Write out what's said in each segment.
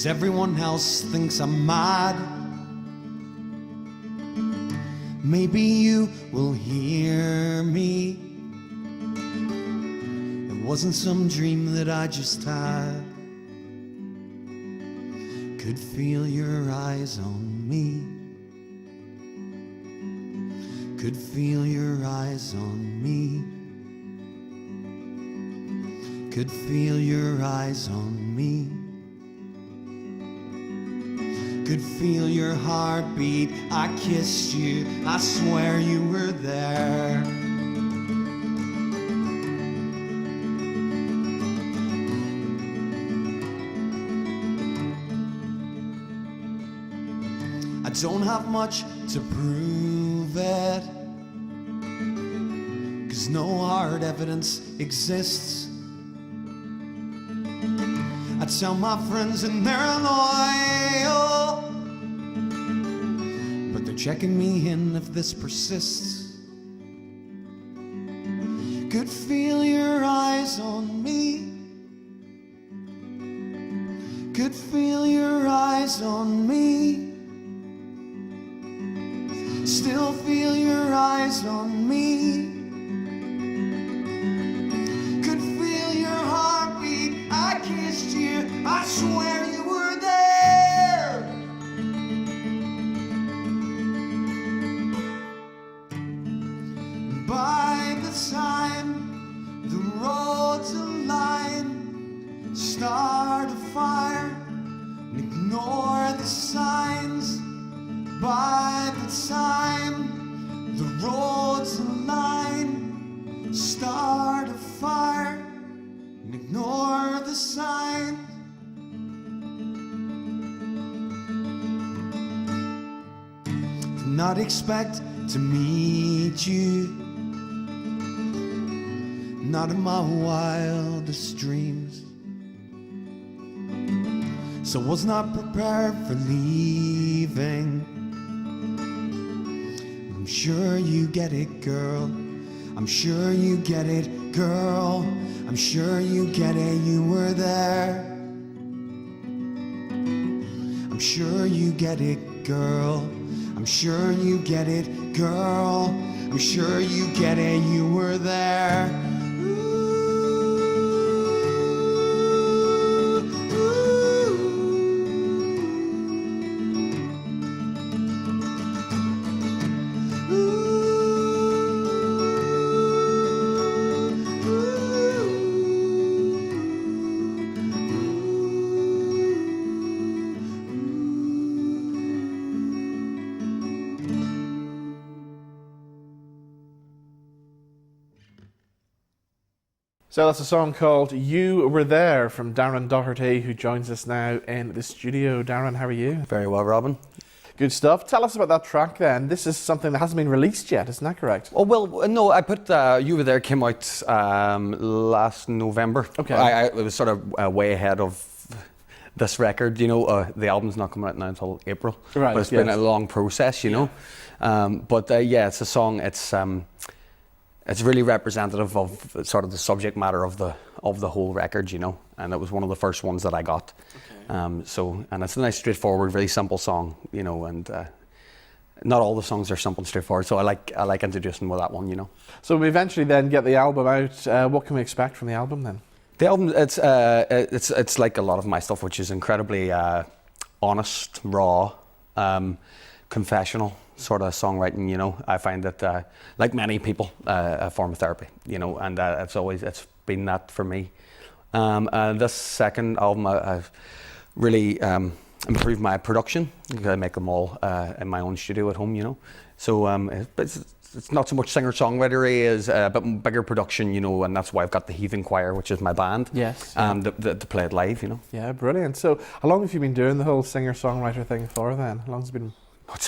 everyone else thinks I'm mad. Maybe you will hear me. It wasn't some dream that I just had. Could feel your eyes on me. Could feel your eyes on me. Could feel your eyes on me. Could feel your heartbeat. I kissed you. I swear you were there. I don't have much to prove it, 'cause no hard evidence exists. I tell my friends and they're loyal, but they're checking me in if this persists. Could feel your eyes on me. Could feel your eyes on me. Still feel your eyes on me. Could feel your heartbeat. I kissed you. I swear you were there. By the time the roads align, start a fire and ignore the signs. By the time the roads align, start a fire and ignore the signs. Did not expect to meet you, not in my wildest dreams. So was not prepared for leaving. I'm sure you get it, girl. I'm sure you get it, girl. I'm sure you get it, you were there. I'm sure you get it, girl. I'm sure you get it, girl. I'm sure you get it, you were there. So that's a song called You Were There from Darren Doherty, who joins us now in the studio. Darren, how are you? Very well, Robin. Good stuff. Tell us about that track then. This is something that hasn't been released yet, isn't that correct? Oh, well, no, I put You Were There came out last November. Okay. It was sort of way ahead of this record, you know. The album's not coming out now until April. Right, but it's been a long process, you know. Yeah, it's a song, it's really representative of sort of the subject matter of the whole record, you know, and it was one of the first ones that I got. Okay. And it's a nice, straightforward, really simple song, you know, and not all the songs are simple and straightforward, so I like introducing with that one, you know. So we eventually then get the album out. What can we expect from the album then? The album, it's like a lot of my stuff, which is incredibly honest, raw, confessional sort of songwriting, you know. I find that, like many people, a form of therapy, you know, and it's been that for me. This second album, I've really improved my production. I make them all in my own studio at home, you know. So it's not so much singer-songwritery as a bit bigger production, you know, and that's why I've got the Heathen Choir, which is my band. Yes. To play it live, you know. Yeah, brilliant. So how long have you been doing the whole singer-songwriter thing for then? How long has it been?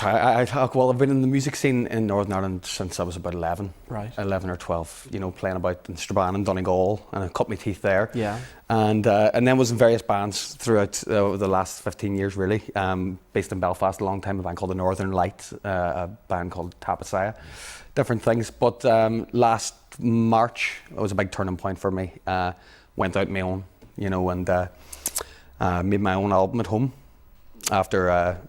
Well, I've been in the music scene in Northern Ireland since I was about 11. Right. 11 or 12, you know, playing about in Strabane and Donegal, and I cut my teeth there. Yeah. And then was in various bands throughout the last 15 years, really. Based in Belfast a long time, a band called the Northern Light, a band called Tapasaya, different things. But last March, it was a big turning point for me. Went out on my own, you know, and Made my own album at home after a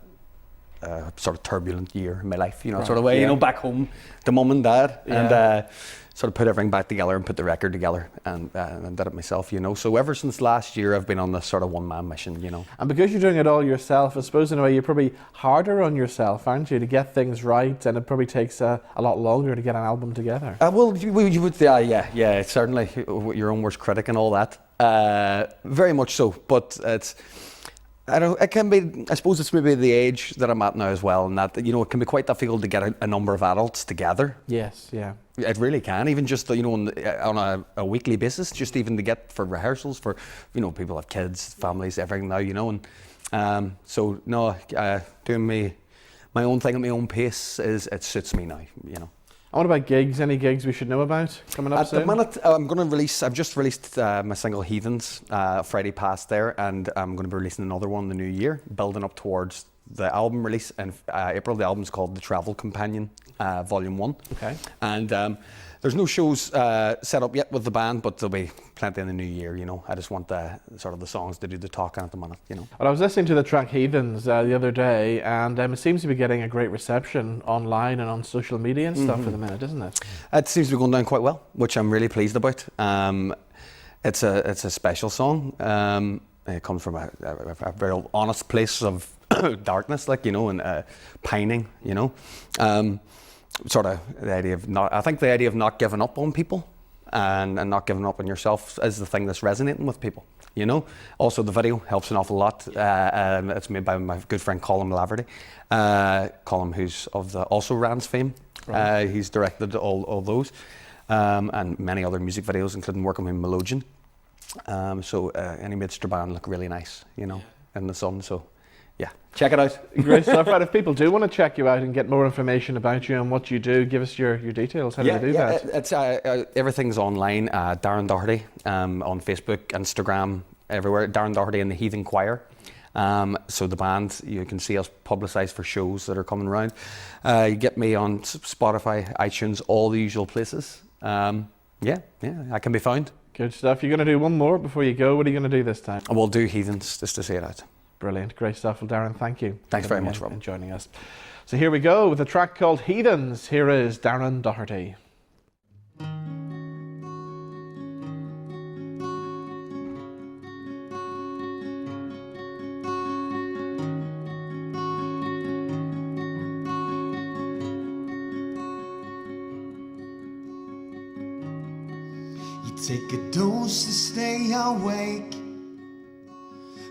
sort of turbulent year in my life, you know, sort of way, you know, back home to mum and dad, and sort of put everything back together and put the record together and did it myself, you know. So ever since last year, I've been on this sort of one-man mission, you know. And because you're doing it all yourself, I suppose in a way you're probably harder on yourself, aren't you, to get things right, and it probably takes a lot longer to get an album together. Well, you would, yeah, certainly your own worst critic and all that. Very much so, but it's. I don't. It can be. I suppose it's maybe the age that I'm at now as well, and that, you know, it can be quite difficult to get a number of adults together. Yes, yeah. It really can, even just, you know, on a weekly basis, just even to get for rehearsals for, you know, people have kids, families, everything now, you know, and so no, doing my own thing at my own pace it suits me now, you know. And what about gigs? Any gigs we should know about coming up soon? At the minute, I've just released my single Heathens Friday past there, and I'm going to be releasing another one in the new year, building up towards the album release in April. The album's called The Travel Companion, Volume 1. Okay. And there's no shows set up yet with the band, but there'll be plenty in the new year, you know. I just want the songs to do the talking at the minute, you know. Well, I was listening to the track Heathens the other day, and it seems to be getting a great reception online and on social media and stuff at the minute, isn't it? It seems to be going down quite well, which I'm really pleased about. It's a special song. It comes from a very honest place of darkness, like, you know, and pining, you know. Sort of the idea of not giving up on people and not giving up on yourself is the thing that's resonating with people, you know. Also, the video helps an awful lot. It's made by my good friend Colin Laverty. Colin, who's of the Also Rans fame. Right. He's directed all those and many other music videos, including working with Melodian. And he made Straban look really nice, you know, in the sun. So yeah, check it out. Great stuff. Right, if people do want to check you out and get more information about you and what you do, give us your details. How do they do that? It's everything's online. Darren Doherty on Facebook, Instagram, everywhere. Darren Doherty and the Heathen Choir. So the band, you can see us publicised for shows that are coming around. You get me on Spotify, iTunes, all the usual places. I can be found. Good stuff. You're going to do one more before you go. What are you going to do this time? We'll do Heathens, just to say it out. Brilliant. Great stuff. Well, Darren, thank you. Thanks very much, Rob. For joining us. So here we go with a track called Heathens. Here is Darren Doherty. You take a dose to stay awake,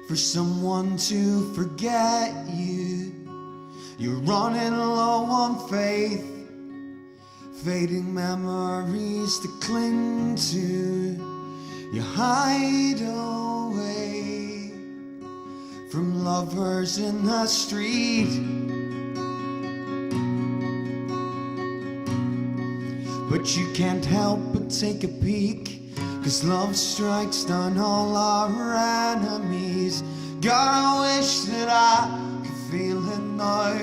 for someone to forget you. You're running low on faith, fading memories to cling to. You hide away from lovers in the street, but you can't help but take a peek, 'cause love strikes down all our enemies. God, I wish that I could feel it now.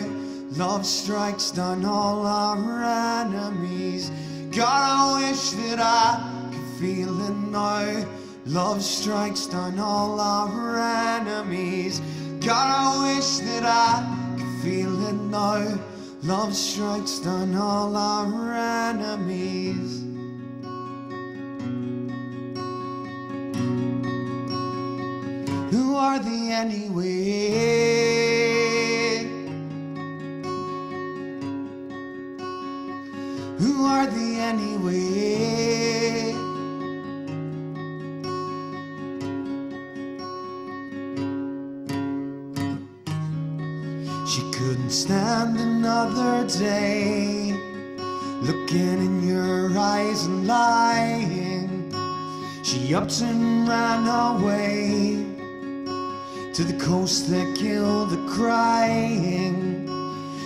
Love strikes down all our enemies. God, I wish that I could feel it now. Love strikes down all our enemies. God, I wish that I could feel it now. Love strikes down all our enemies. Who are they anyway? Who are they anyway? She couldn't stand another day looking in your eyes and lying. She upped and ran away to the coast that killed the crying.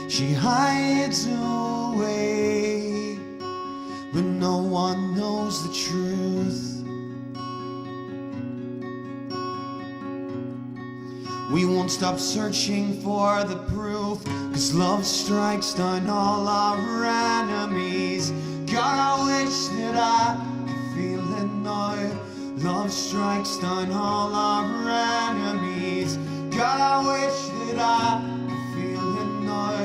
She hides away, but no one knows the truth. We won't stop searching for the proof, 'cause love strikes down all our enemies. God, I wish that I could feel it now. Love strikes down all our enemies. God, I wish that I could feel it now.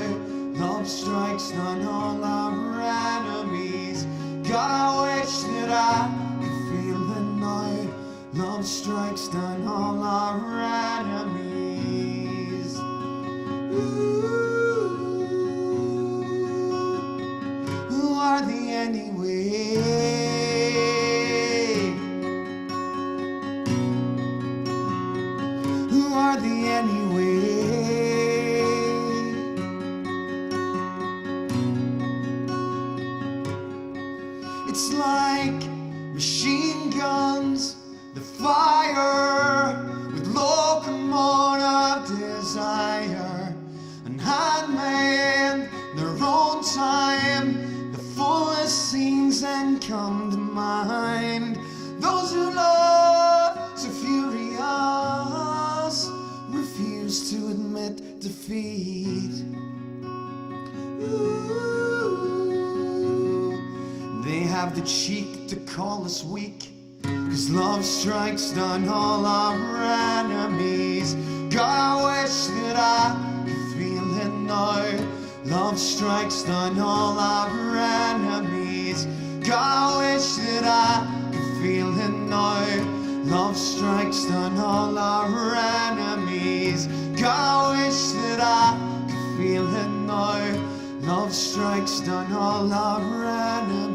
Love strikes down all our enemies. God, I wish that I could feel it now. Love strikes down all our enemies. Ooh, who are they anyway? Who are they anyway? It's like machine guns, the fire with locomotive desire, and handmade their own time. The fullest scenes then come to mind. Those who love so furious refuse to admit defeat. Ooh, they have the cheek to call us weak, 'cause love strikes down all our enemies. God, I wish that I could feel it now. Love strikes down all our enemies. God, I wish that I could feel it now. Love strikes down all our enemies. God, I wish that I could feel it now. Love strikes down all our enemies.